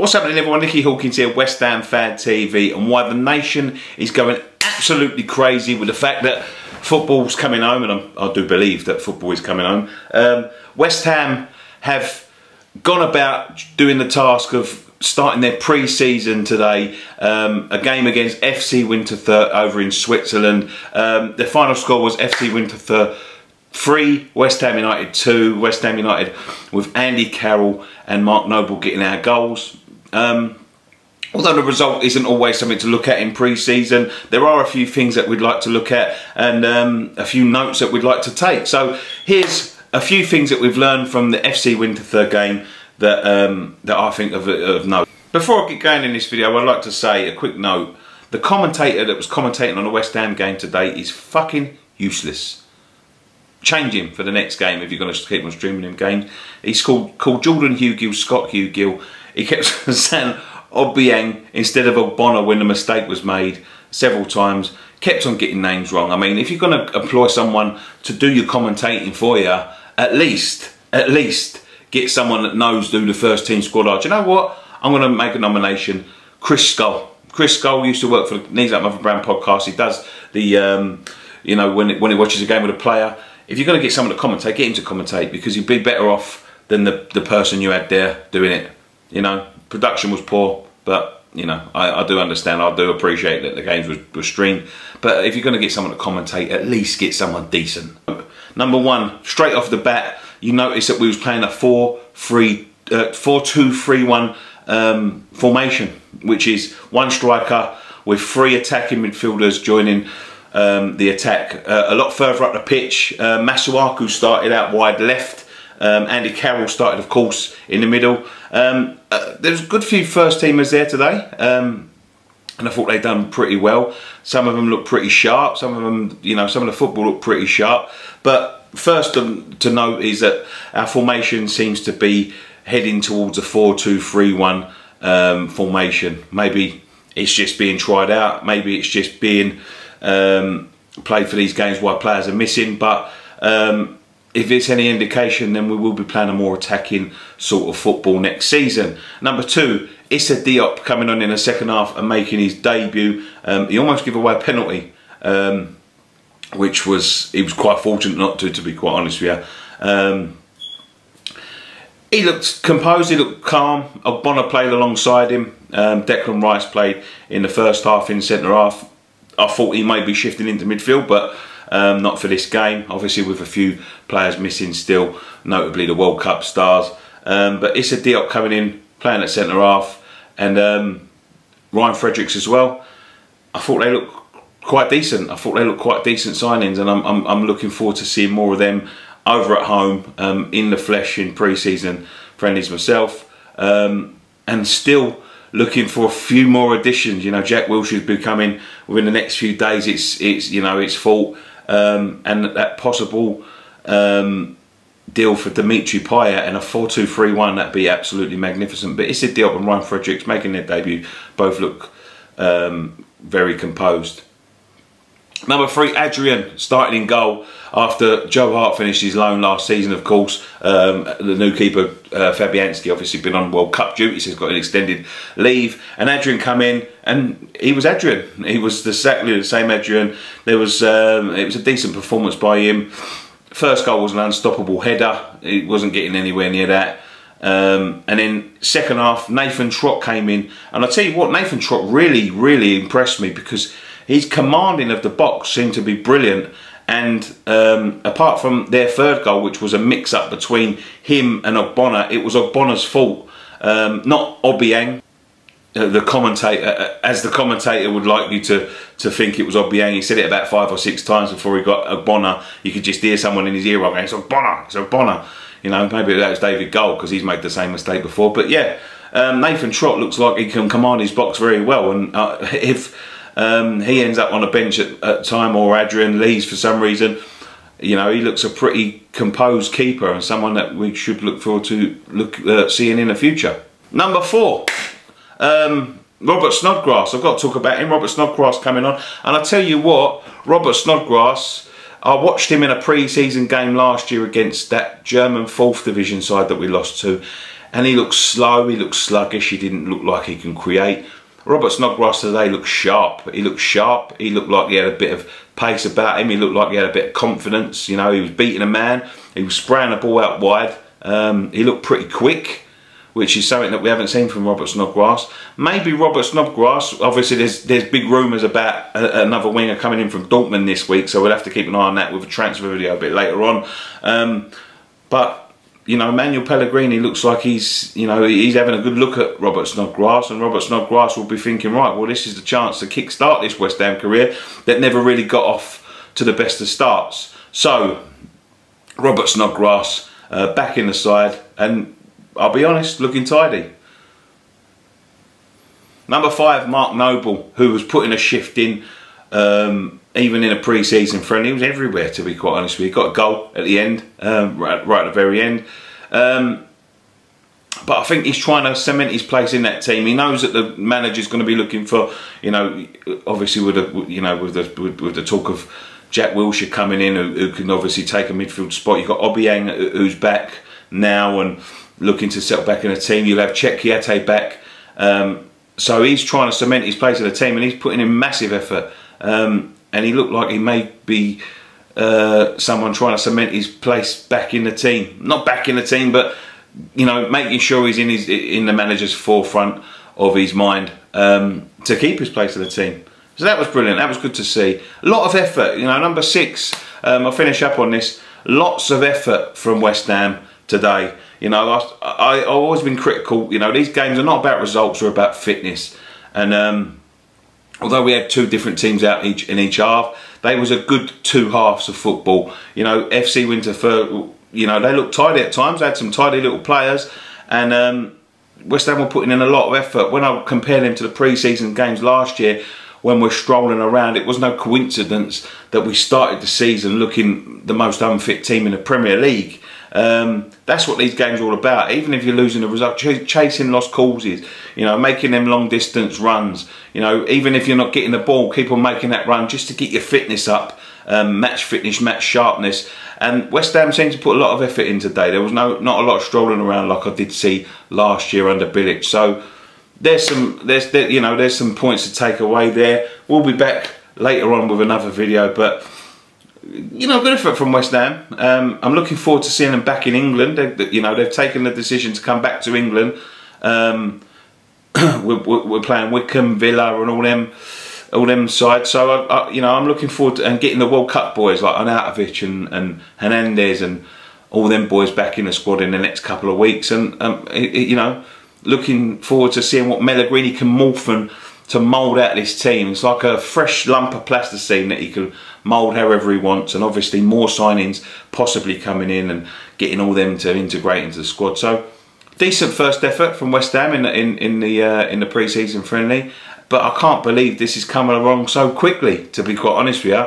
What's happening everyone, Nicky Hawkins here, West Ham Fan TV, and why the nation is going absolutely crazy with the fact that football's coming home, and I do believe that football is coming home. West Ham have gone about doing the task of starting their pre-season today, a game against FC Winterthur over in Switzerland. The final score was FC Winterthur 3, West Ham United 2. West Ham United with Andy Carroll and Mark Noble getting our goals. Although the result isn't always something to look at in pre-season, there are a few things that we'd like to look at and a few notes that we'd like to take. So here's a few things that we've learned from the FC Winterthur game that that I think of note. Before I get going in this video, I'd like to say a quick note. The commentator that was commentating on the West Ham game today is fucking useless. Change him for the next game if you're going to keep on streaming him games. He's called Jordan Hugill, Scott Hugill. He kept saying Obiang instead of Ogbonna when the mistake was made several times. Kept on getting names wrong. I mean, if you're going to employ someone to do your commentating for you, at least get someone that knows do the first team squad are. Do you know what? I'm going to make a nomination. Chris Skull. Chris Skull used to work for the Knees Up Mother Brown podcast. He does the, you know, when he watches a game with a player. If you're going to get someone to commentate, get him to commentate, because you'd be better off than the person you had there doing it. You know, production was poor, but, you know, I do understand. I do appreciate that the games were streamed. But if you're going to get someone to commentate, at least get someone decent. Number one, straight off the bat, you notice that we was playing a 4-2-3-1 formation, which is one striker with 3 attacking midfielders joining the attack. A lot further up the pitch, Masuaku started out wide left. Andy Carroll started, of course, in the middle. There's a good few first teamers there today, and I thought they'd done pretty well. Some of them looked pretty sharp. Some of them, you know, some of the football looked pretty sharp. But first to note is that our formation seems to be heading towards a 4-2-3-1 formation. Maybe it's just being tried out. Maybe it's just being played for these games while players are missing. But if it's any indication, then we will be playing a more attacking sort of football next season. Number two, Issa Diop coming on in the second half and making his debut. He almost gave away a penalty, which he was quite fortunate not to be quite honest with you. He looked composed, he looked calm. Ogbonna played alongside him. Declan Rice played in the first half in centre half. I thought he may be shifting into midfield, but not for this game, obviously with a few players missing still, notably the World Cup stars. But Issa Diop coming in, playing at centre half, and Ryan Fredericks as well. I thought they looked quite decent. I thought they looked quite decent signings, and I'm looking forward to seeing more of them over at home, in the flesh, in pre-season friendlies myself, and still looking for a few more additions. You know, Jack Wilshere's be coming within the next few days. It's you know, it's full. And that possible deal for Dimitri Payet and a 4-2-3-1, that'd be absolutely magnificent. But Issa Diop and Ryan Fredericks making their debut both look very composed. Number 3, Adrian starting in goal after Joe Hart finished his loan last season, of course. The new keeper, Fabianski, obviously been on World Cup duties, he's got an extended leave. And Adrian come in, and he was Adrian. He was exactly the same Adrian. There was, it was a decent performance by him. First goal was an unstoppable header. He wasn't getting anywhere near that. And then second half, Nathan Trott came in. And I'll tell you what, Nathan Trott really impressed me, because his commanding of the box seemed to be brilliant. And apart from their third goal, which was a mix-up between him and Ogbonna, it was Ogbonna's fault, not Obiang. The commentator, as the commentator would like you to think it was Obiang. He said it about 5 or 6 times before he got Ogbonna. You could just hear someone in his ear going, "It's Ogbonna, it's Ogbonna." You know, maybe that was David Gold, because he's made the same mistake before. But yeah, Nathan Trott looks like he can command his box very well, and if he ends up on a bench at time, or Adrian leaves for some reason, you know, he looks a pretty composed keeper, and someone that we should look forward to seeing in the future. Number 4, Robert Snodgrass. I've got to talk about him. Robert Snodgrass coming on, and I tell you what, Robert Snodgrass, I watched him in a pre-season game last year against that German 4th division side that we lost to, and he looked slow, he looked sluggish, he didn't look like he can create. Robert Snodgrass today looked sharp. He looked sharp. He looked like he had a bit of pace about him. He looked like he had a bit of confidence. You know, he was beating a man. He was spraying the ball out wide. He looked pretty quick, which is something that we haven't seen from Robert Snodgrass. Maybe Robert Snodgrass, obviously there's big rumours about another winger coming in from Dortmund this week, so we'll have to keep an eye on that with a transfer video a bit later on. But you know, Manuel Pellegrini looks like he's having a good look at Robert Snodgrass, and Robert Snodgrass will be thinking, right, well, this is the chance to kick-start this West Ham career that never really got off to the best of starts. So, Robert Snodgrass back in the side, and I'll be honest, looking tidy. Number 5, Mark Noble, who was putting a shift in, even in a pre-season friendly. He was everywhere, to be quite honest with you. He got a goal at the end, right at the very end. But I think he's trying to cement his place in that team. He knows that the manager's going to be looking for, you know, obviously with the talk of Jack Wilshere coming in, who can obviously take a midfield spot. You've got Obiang, who's back now and looking to settle back in the team. You'll have Chet Kiate back. So he's trying to cement his place in the team, and he's putting in massive effort. And he looked like he may be someone trying to cement his place back in the team. Not back in the team, but you know, making sure he's in the manager's forefront of his mind to keep his place in the team. So that was brilliant. That was good to see. A lot of effort. You know, number 6. I'll finish up on this. Lots of effort from West Ham today. You know, I've always been critical. You know, these games are not about results; they're about fitness. And although we had 2 different teams out in each half, they was a good 2 halves of football. You know, FC Winterthur, you know, they looked tidy at times. They had some tidy little players, and West Ham were putting in a lot of effort. When I compare them to the pre-season games last year, when we're strolling around, it was no coincidence that we started the season looking the most unfit team in the Premier League. That's what these games are all about. Even if you're losing the result, chasing lost causes, you know, making them long distance runs, you know, even if you're not getting the ball, keep on making that run just to get your fitness up, match fitness, match sharpness. And West Ham seemed to put a lot of effort in today. There was not a lot of strolling around like I did see last year under Bilic. So there's some points to take away there. We'll be back later on with another video, but you know, good effort from West Ham. I'm looking forward to seeing them back in England. They've taken the decision to come back to England. We're playing Wickham, Villa, and all them sides. So I'm looking forward to getting the World Cup boys like Arnautovic and Hernandez and all them boys back in the squad in the next couple of weeks. And you know, looking forward to seeing what Pellegrini can morph and to mould out this team. It's like a fresh lump of plasticine that he can mould however he wants, and obviously more signings possibly coming in and getting all them to integrate into the squad. So decent first effort from West Ham in the pre-season friendly, but I can't believe this is coming along so quickly, to be quite honest with you.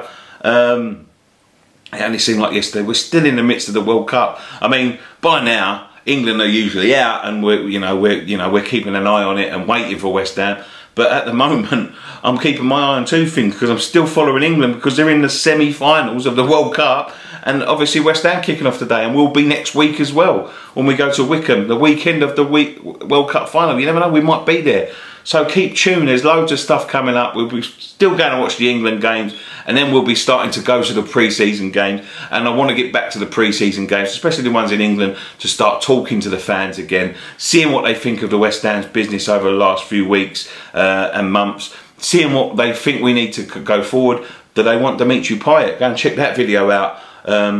It only seemed like yesterday. We're still in the midst of the World Cup. I mean, by now England are usually out, and we're keeping an eye on it and waiting for West Ham. But at the moment, I'm keeping my eye on 2 things, because I'm still following England, because they're in the semi-finals of the World Cup. And obviously West Ham kicking off today, and we'll be next week as well when we go to Wickham, the weekend of the World Cup final. You never know, we might be there. So keep tuned, there's loads of stuff coming up. We'll be still going to watch the England games, and then we'll be starting to go to the pre-season games. And I want to get back to the pre-season games, especially the ones in England, to start talking to the fans again, seeing what they think of the West Ham's business over the last few weeks and months, seeing what they think we need to go forward. Do they want Dimitri Payet? Go and check that video out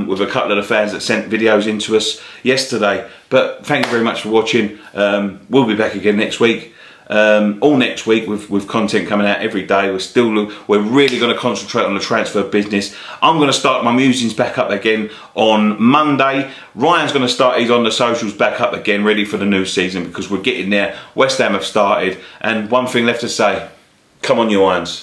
with a couple of the fans that sent videos into us yesterday. But thank you very much for watching. We'll be back again next week. All next week with content coming out every day. We're really going to concentrate on the transfer business. I'm going to start my musings back up again on Monday. Ryan's going to start his on the socials back up again, ready for the new season, because we're getting there. West Ham have started, and one thing left to say: come on, you Irons.